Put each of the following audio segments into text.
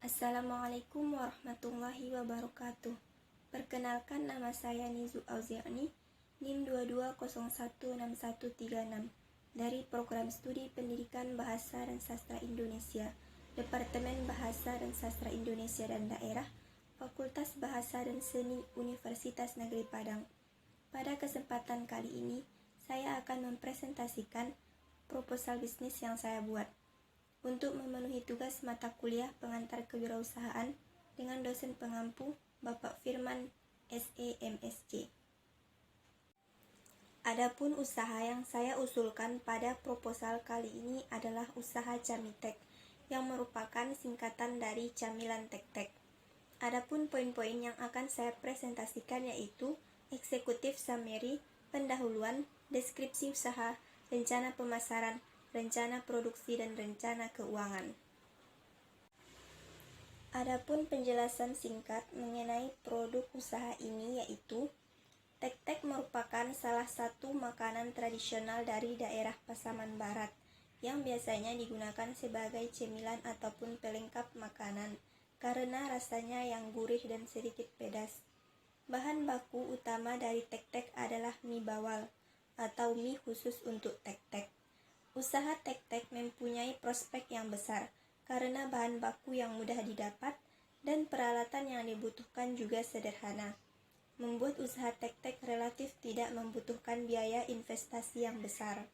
Assalamualaikum warahmatullahi wabarakatuh. Perkenalkan, nama saya Nizu Auziani, NIM 22016136 dari Program Studi Pendidikan Bahasa dan Sastra Indonesia, Departemen Bahasa dan Sastra Indonesia dan Daerah, Fakultas Bahasa dan Seni Universitas Negeri Padang. Pada kesempatan kali ini, saya akan mempresentasikan proposal bisnis yang saya buat untuk memenuhi tugas mata kuliah pengantar kewirausahaan dengan dosen pengampu Bapak Firman SE MSc. Adapun usaha yang saya usulkan pada proposal kali ini adalah usaha Camitek, yang merupakan singkatan dari Camilan Tek-Tek. Adapun poin-poin yang akan saya presentasikan yaitu eksekutif summary, pendahuluan, deskripsi usaha, rencana pemasaran, rencana produksi, dan rencana keuangan. Adapun penjelasan singkat mengenai produk usaha ini yaitu tek-tek merupakan salah satu makanan tradisional dari daerah Pasaman Barat yang biasanya digunakan sebagai cemilan ataupun pelengkap makanan karena rasanya yang gurih dan sedikit pedas. Bahan baku utama dari tek-tek adalah mie bawal atau mie khusus untuk tek-tek. Usaha tek-tek mempunyai prospek yang besar karena bahan baku yang mudah didapat dan peralatan yang dibutuhkan juga sederhana. Membuat usaha tek-tek relatif tidak membutuhkan biaya investasi yang besar.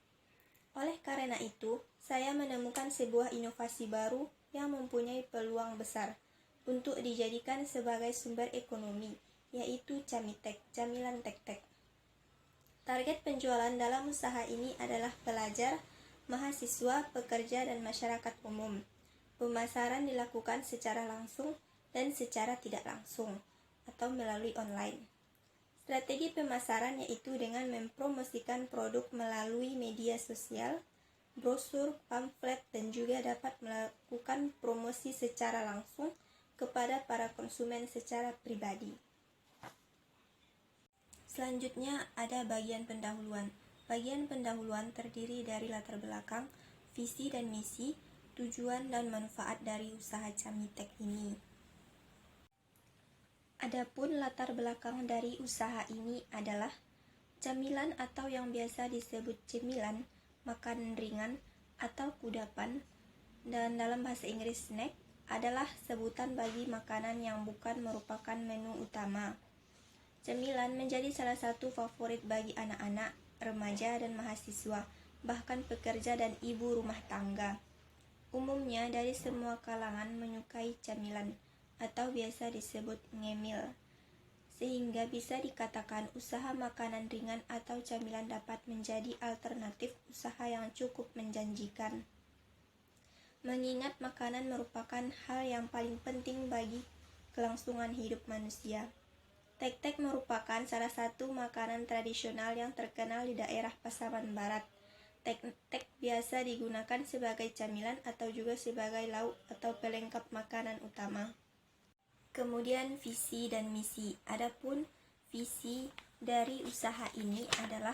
Oleh karena itu, saya menemukan sebuah inovasi baru yang mempunyai peluang besar untuk dijadikan sebagai sumber ekonomi, yaitu Camitek, camilan tek-tek. Target penjualan dalam usaha ini adalah pelajar, mahasiswa, pekerja, dan masyarakat umum. Pemasaran dilakukan secara langsung dan secara tidak langsung, atau melalui online. Strategi pemasaran yaitu dengan mempromosikan produk melalui media sosial, brosur, pamflet, dan juga dapat melakukan promosi secara langsung kepada para konsumen secara pribadi. Selanjutnya ada bagian pendahuluan. Bagian pendahuluan terdiri dari latar belakang, visi dan misi, tujuan dan manfaat dari usaha Camitek ini. Adapun latar belakang dari usaha ini adalah camilan atau yang biasa disebut cemilan, makanan ringan atau kudapan, dan dalam bahasa Inggris snack adalah sebutan bagi makanan yang bukan merupakan menu utama. Cemilan menjadi salah satu favorit bagi anak-anak, remaja, dan mahasiswa, bahkan pekerja dan ibu rumah tangga. Umumnya dari semua kalangan menyukai camilan, atau biasa disebut ngemil, sehingga bisa dikatakan usaha makanan ringan atau camilan dapat menjadi alternatif usaha yang cukup menjanjikan. Mengingat makanan merupakan hal yang paling penting bagi kelangsungan hidup manusia. Tek-tek merupakan salah satu makanan tradisional yang terkenal di daerah Pasaman Barat. Tek-tek biasa digunakan sebagai camilan atau juga sebagai lauk atau pelengkap makanan utama. Kemudian visi dan misi. Adapun visi dari usaha ini adalah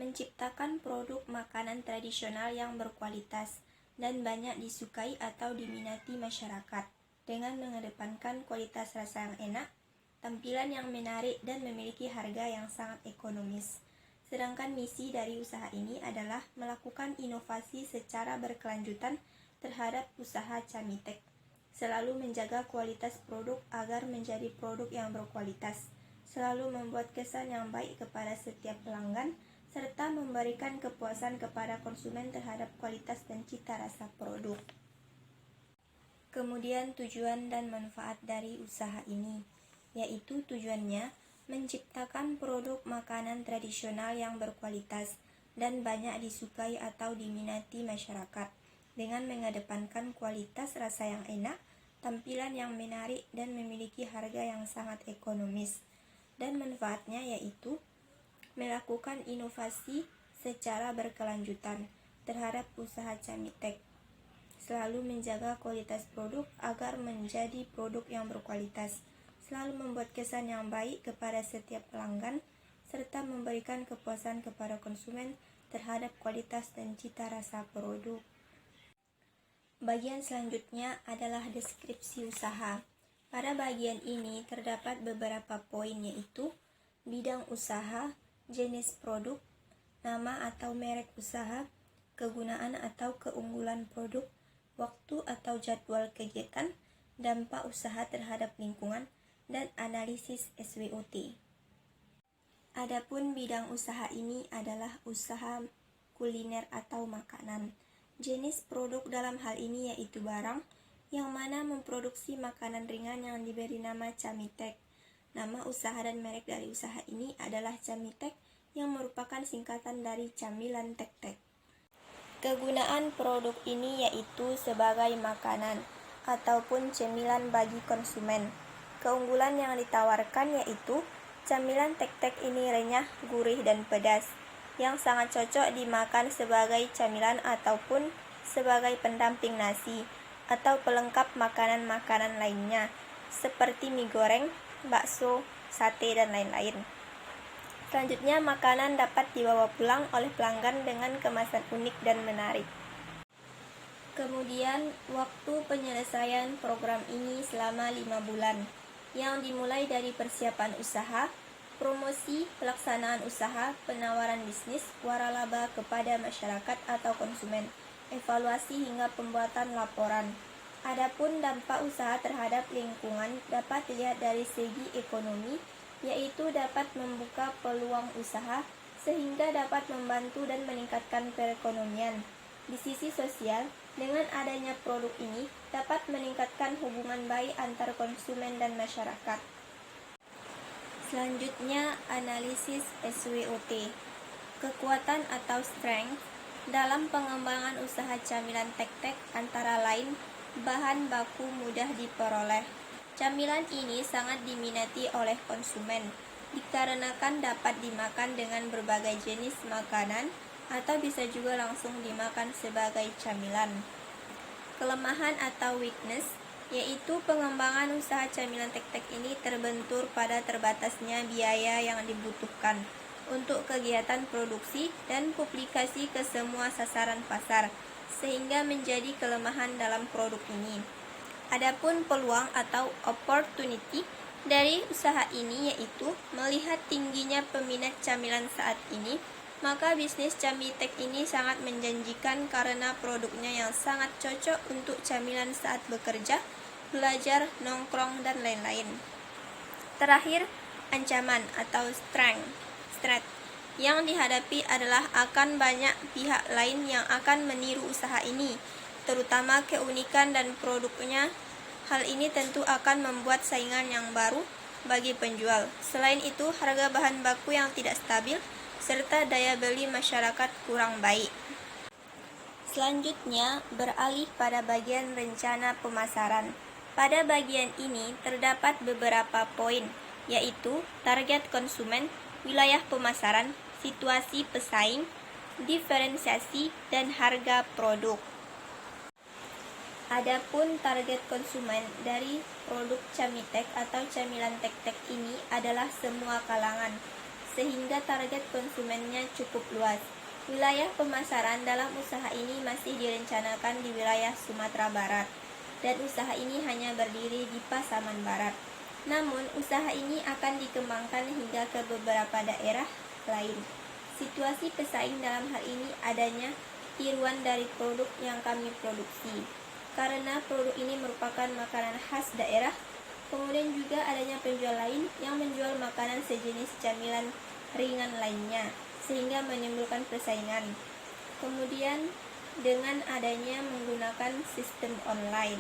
menciptakan produk makanan tradisional yang berkualitas dan banyak disukai atau diminati masyarakat dengan mengedepankan kualitas rasa yang enak, tampilan yang menarik, dan memiliki harga yang sangat ekonomis. Sedangkan misi dari usaha ini adalah melakukan inovasi secara berkelanjutan terhadap usaha Camitek, selalu menjaga kualitas produk agar menjadi produk yang berkualitas, selalu membuat kesan yang baik kepada setiap pelanggan, serta memberikan kepuasan kepada konsumen terhadap kualitas dan cita rasa produk. Kemudian tujuan dan manfaat dari usaha ini, yaitu tujuannya menciptakan produk makanan tradisional yang berkualitas dan banyak disukai atau diminati masyarakat dengan mengedepankan kualitas rasa yang enak, tampilan yang menarik, dan memiliki harga yang sangat ekonomis. Dan manfaatnya yaitu melakukan inovasi secara berkelanjutan terhadap usaha Camitek, selalu menjaga kualitas produk agar menjadi produk yang berkualitas, selalu membuat kesan yang baik kepada setiap pelanggan, serta memberikan kepuasan kepada konsumen terhadap kualitas dan cita rasa produk. Bagian selanjutnya adalah deskripsi usaha. Pada bagian ini terdapat beberapa poin, yaitu bidang usaha, jenis produk, nama atau merek usaha, kegunaan atau keunggulan produk, waktu atau jadwal kegiatan, dampak usaha terhadap lingkungan, dan analisis SWOT. Adapun bidang usaha ini adalah usaha kuliner atau makanan. Jenis produk dalam hal ini yaitu barang yang mana memproduksi makanan ringan yang diberi nama Camitek. Nama usaha dan merek dari usaha ini adalah Camitek yang merupakan singkatan dari Camilan Tek-Tek. Kegunaan produk ini yaitu sebagai makanan ataupun cemilan bagi konsumen. Keunggulan yang ditawarkan yaitu Camilan Tek-Tek ini renyah, gurih, dan pedas, yang sangat cocok dimakan sebagai camilan ataupun sebagai pendamping nasi atau pelengkap makanan-makanan lainnya seperti mie goreng, bakso, sate, dan lain-lain. Selanjutnya, makanan dapat dibawa pulang oleh pelanggan dengan kemasan unik dan menarik. Kemudian, waktu penyelesaian program ini selama 5 bulan, yang dimulai dari persiapan usaha, promosi, pelaksanaan usaha, penawaran bisnis, waralaba kepada masyarakat atau konsumen, evaluasi hingga pembuatan laporan. Adapun dampak usaha terhadap lingkungan dapat dilihat dari segi ekonomi, yaitu dapat membuka peluang usaha sehingga dapat membantu dan meningkatkan perekonomian. Di sisi sosial, dengan adanya produk ini dapat meningkatkan hubungan baik antar konsumen dan masyarakat. Selanjutnya, analisis SWOT. Kekuatan atau strength dalam pengembangan usaha camilan Tek-Tek antara lain bahan baku mudah diperoleh. Camilan ini sangat diminati oleh konsumen dikarenakan dapat dimakan dengan berbagai jenis makanan atau bisa juga langsung dimakan sebagai camilan. Kelemahan atau weakness yaitu pengembangan usaha camilan Tek-Tek ini terbentur pada terbatasnya biaya yang dibutuhkan untuk kegiatan produksi dan publikasi ke semua sasaran pasar, sehingga menjadi kelemahan dalam produk ini. Adapun peluang atau opportunity dari usaha ini yaitu melihat tingginya peminat camilan saat ini, maka bisnis Camitek ini sangat menjanjikan karena produknya yang sangat cocok untuk camilan saat bekerja, belajar, nongkrong, dan lain-lain. Terakhir, ancaman atau threat yang dihadapi adalah akan banyak pihak lain yang akan meniru usaha ini, terutama keunikan dan produknya. Hal ini tentu akan membuat saingan yang baru bagi penjual. Selain itu, harga bahan baku yang tidak stabil serta daya beli masyarakat kurang baik. Selanjutnya, beralih pada bagian rencana pemasaran. Pada bagian ini terdapat beberapa poin, yaitu target konsumen, wilayah pemasaran, situasi pesaing, diferensiasi, dan harga produk. Adapun target konsumen dari produk Camitek atau camilan Tek-Tek ini adalah semua kalangan, sehingga target konsumennya cukup luas. Wilayah pemasaran dalam usaha ini masih direncanakan di wilayah Sumatera Barat, dan usaha ini hanya berdiri di Pasaman Barat. Namun, usaha ini akan dikembangkan hingga ke beberapa daerah lain. Situasi pesaing dalam hal ini adanya tiruan dari produk yang kami produksi, karena produk ini merupakan makanan khas daerah. Kemudian juga adanya penjual lain yang menjual makanan sejenis camilan ringan lainnya, sehingga menimbulkan persaingan. Kemudian dengan adanya menggunakan sistem online.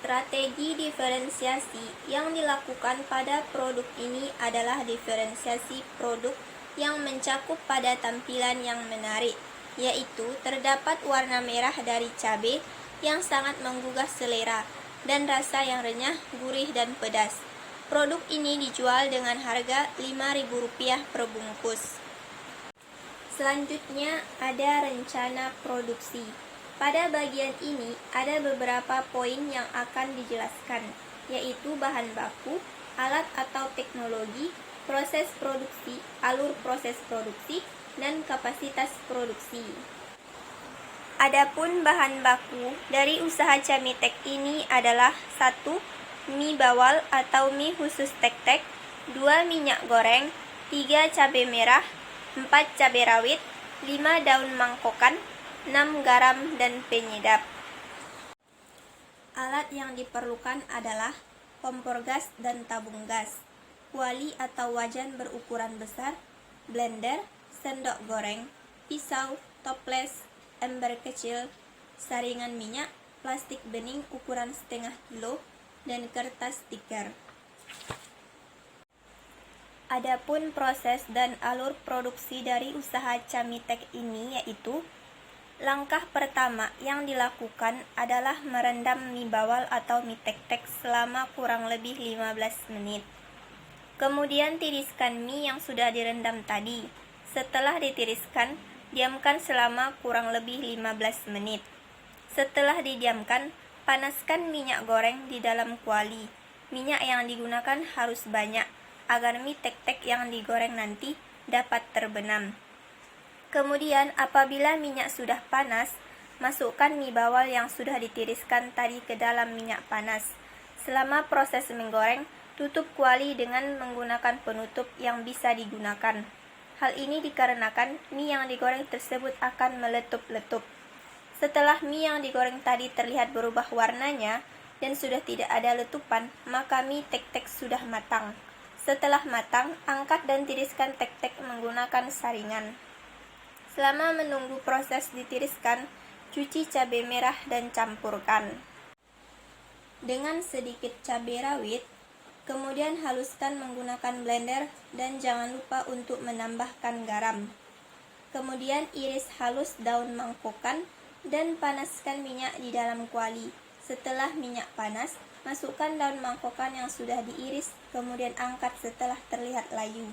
Strategi diferensiasi yang dilakukan pada produk ini adalah diferensiasi produk yang mencakup pada tampilan yang menarik, yaitu terdapat warna merah dari cabai yang sangat menggugah selera dan rasa yang renyah, gurih, dan pedas. Produk ini dijual dengan harga Rp5.000 per bungkus. Selanjutnya ada rencana produksi. Pada bagian ini ada beberapa poin yang akan dijelaskan, yaitu bahan baku, alat atau teknologi, proses produksi, alur proses produksi, dan kapasitas produksi. Adapun bahan baku dari usaha Camitek ini adalah 1. Mie bawal atau mie khusus tek-tek, 2. Minyak goreng, 3. Cabai merah, 4. Cabai rawit, 5. Daun mangkokan, 6. Garam dan penyedap. Alat yang diperlukan adalah kompor gas dan tabung gas, kuali atau wajan berukuran besar, blender, sendok goreng, pisau, toples, ember kecil, saringan minyak, plastik bening ukuran setengah kilo, dan kertas stiker. Adapun proses dan alur produksi dari usaha Camitek ini yaitu: langkah pertama yang dilakukan adalah merendam mie bawal atau mie tek-tek selama kurang lebih 15 menit. Kemudian tiriskan mie yang sudah direndam tadi. Setelah ditiriskan, diamkan selama kurang lebih 15 menit. Setelah didiamkan, panaskan minyak goreng di dalam kuali. Minyak yang digunakan harus banyak, agar mie tek-tek yang digoreng nanti dapat terbenam. Kemudian apabila minyak sudah panas, masukkan mie bawal yang sudah ditiriskan tadi ke dalam minyak panas. Selama proses menggoreng, tutup kuali dengan menggunakan penutup yang bisa digunakan. Hal ini dikarenakan mie yang digoreng tersebut akan meletup-letup. Setelah mie yang digoreng tadi terlihat berubah warnanya dan sudah tidak ada letupan, maka mie tek-tek sudah matang. Setelah matang, angkat dan tiriskan tek-tek menggunakan saringan. Selama menunggu proses ditiriskan, cuci cabai merah dan campurkan dengan sedikit cabai rawit. Kemudian haluskan menggunakan blender dan jangan lupa untuk menambahkan garam. Kemudian iris halus daun mangkokan dan panaskan minyak di dalam kuali. Setelah minyak panas, masukkan daun mangkokan yang sudah diiris, kemudian angkat setelah terlihat layu.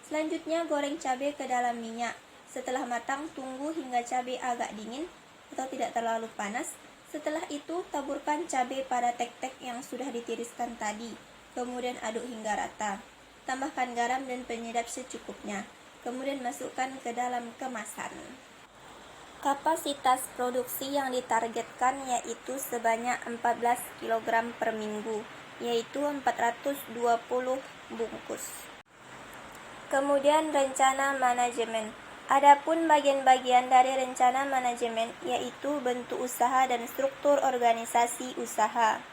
Selanjutnya goreng cabai ke dalam minyak. Setelah matang, tunggu hingga cabai agak dingin atau tidak terlalu panas. Setelah itu, taburkan cabai pada tek-tek yang sudah ditiriskan tadi. Kemudian aduk hingga rata. Tambahkan garam dan penyedap secukupnya. Kemudian masukkan ke dalam kemasan. Kapasitas produksi yang ditargetkan yaitu sebanyak 14 kg per minggu, yaitu 420 bungkus. Kemudian rencana manajemen. Adapun bagian-bagian dari rencana manajemen yaitu bentuk usaha dan struktur organisasi usaha.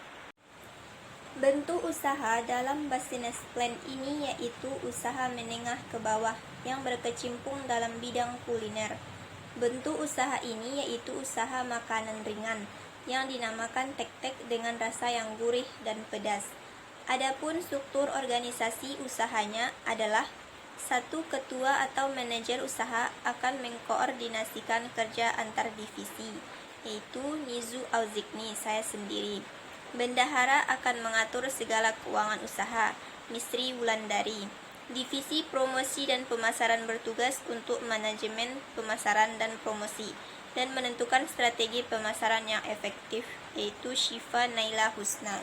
Bentuk usaha dalam business plan ini yaitu usaha menengah ke bawah yang berkecimpung dalam bidang kuliner. Bentuk usaha ini yaitu usaha makanan ringan yang dinamakan tek-tek dengan rasa yang gurih dan pedas. Adapun struktur organisasi usahanya adalah: 1. Ketua atau manajer usaha akan mengkoordinasikan kerja antar divisi, yaitu Nizu Auzikni, saya sendiri. Bendahara akan mengatur segala keuangan usaha, Misri Wulandari. Divisi promosi dan pemasaran bertugas untuk manajemen pemasaran dan promosi, dan menentukan strategi pemasaran yang efektif, yaitu Syifa Naila Husna.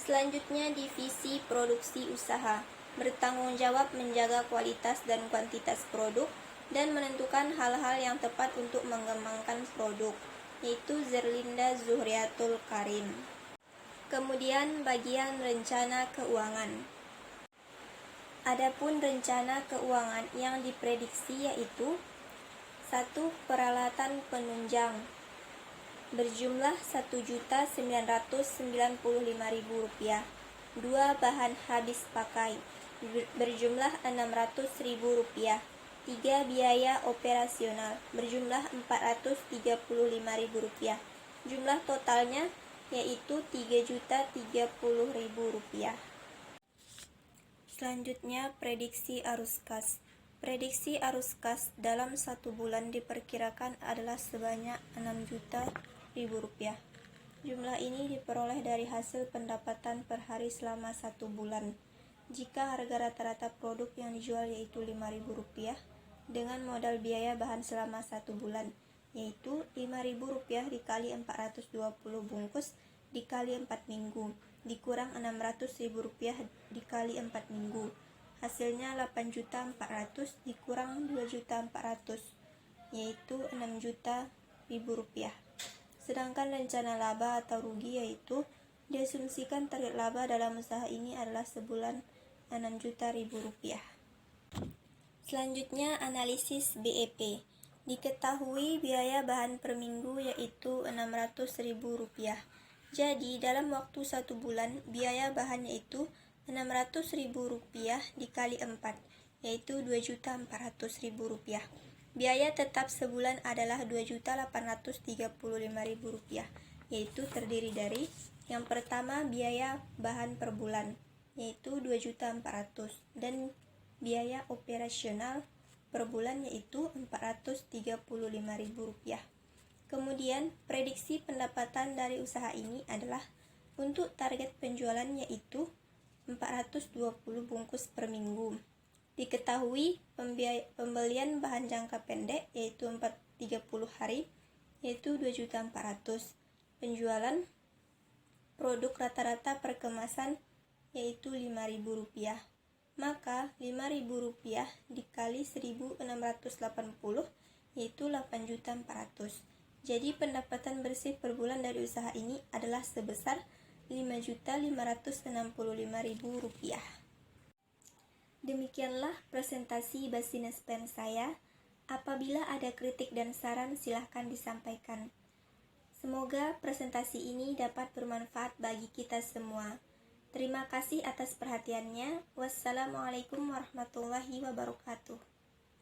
Selanjutnya, divisi produksi usaha bertanggung jawab menjaga kualitas dan kuantitas produk dan menentukan hal-hal yang tepat untuk mengembangkan produk, yaitu Zerlinda Zuhriatul Karim. Kemudian bagian rencana keuangan. Adapun rencana keuangan yang diprediksi yaitu: 1. Peralatan penunjang berjumlah Rp1.995.000. 2. Bahan habis pakai berjumlah Rp600.000. 3. Biaya operasional berjumlah Rp435.000. Jumlah totalnya yaitu Rp3.030.000. Selanjutnya, prediksi arus kas. Prediksi arus kas dalam 1 bulan diperkirakan adalah sebanyak Rp6 juta. Jumlah ini diperoleh dari hasil pendapatan per hari selama 1 bulan. Jika harga rata-rata produk yang dijual yaitu Rp5.000 dengan modal biaya bahan selama 1 bulan, yaitu Rp5.000 dikali 420 bungkus dikali 4 minggu, dikurang Rp600.000 dikali 4 minggu. Hasilnya Rp8.400.000 dikurang Rp2.400.000, yaitu Rp6.000 Rp100.000. Sedangkan rencana laba atau rugi yaitu diasumsikan target laba dalam usaha ini adalah sebulan Rp6 juta. Selanjutnya analisis BEP. Diketahui biaya bahan per minggu yaitu Rp600.000. Jadi dalam waktu 1 bulan biaya bahan yaitu Rp600.000 dikali 4 yaitu Rp2.400.000. Biaya tetap sebulan adalah Rp2.835.000 yaitu terdiri dari yang pertama biaya bahan per bulan yaitu Rp2.400.000 dan biaya operasional per bulan yaitu Rp435.000. Kemudian prediksi pendapatan dari usaha ini adalah untuk target penjualan yaitu 420 bungkus per minggu. Diketahui pembelian bahan jangka pendek yaitu 30 hari yaitu Rp2.400.000. Penjualan produk rata-rata per kemasan yaitu Rp5.000. Maka Rp5.000 dikali 1.680 yaitu Rp8.400.000. Jadi pendapatan bersih per bulan dari usaha ini adalah sebesar Rp5.565.000. Demikianlah presentasi business plan saya. Apabila ada kritik dan saran silahkan disampaikan. Semoga presentasi ini dapat bermanfaat bagi kita semua. Terima kasih atas perhatiannya. Wassalamualaikum warahmatullahi wabarakatuh.